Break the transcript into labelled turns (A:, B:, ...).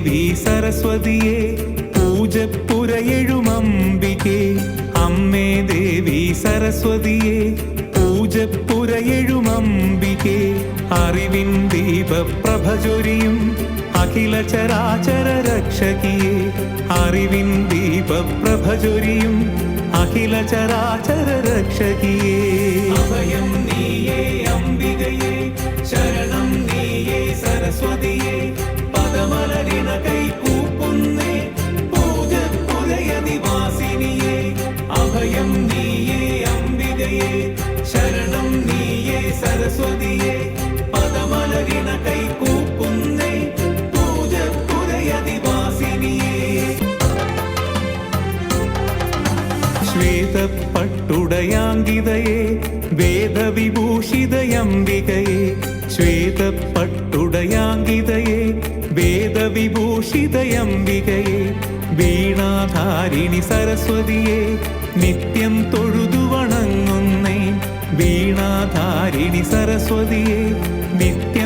A: ദേവി സരസ്വതിയെ പൂജപ്പുരയെഴുമംബികെ അമ്മേ ദേവി സരസ്വതിയെ പൂജപ്പുരയെഴുമംബികെ അറിവിൻ ദീപപ്രഭ ചൊരിയും അഖില ചരാചര രക്ഷകിയെ അറിവിൻ ദീപപ്രഭ ചൊരിയും അഖില ചരാചര രക്ഷകിയേ അഭയം നീയേ അംബികയേ ശരണം നീയേ സരസ്വതിയേ പദമലരിണ കൈകൂപ്പുന്നേ പൂജപ്പുരയനിവാസിനിയേ അഭയം നീയേ അംബികയേ ശരണം നീയേ സരസ്വതിയേ പദമലരിണ കൈകൂപ്പുന്നേ പൂജപ്പുരയനിവാസിനിയേ ശ്വേതപ്പട്ടുടയാങ്കിതയെ വേദവിഭൂഷിതയംബികയെ ശ്വേതപ്പട്ടുടയാങ്കിതയെ വേദവിഭൂഷിതയംബികയെ വീണാധാരിണി സരസ്വതിയെ നിത്യം തൊഴുതു വണങ്ങുന്നേ വീണാധാരിണി സരസ്വതിയെ നിത്യം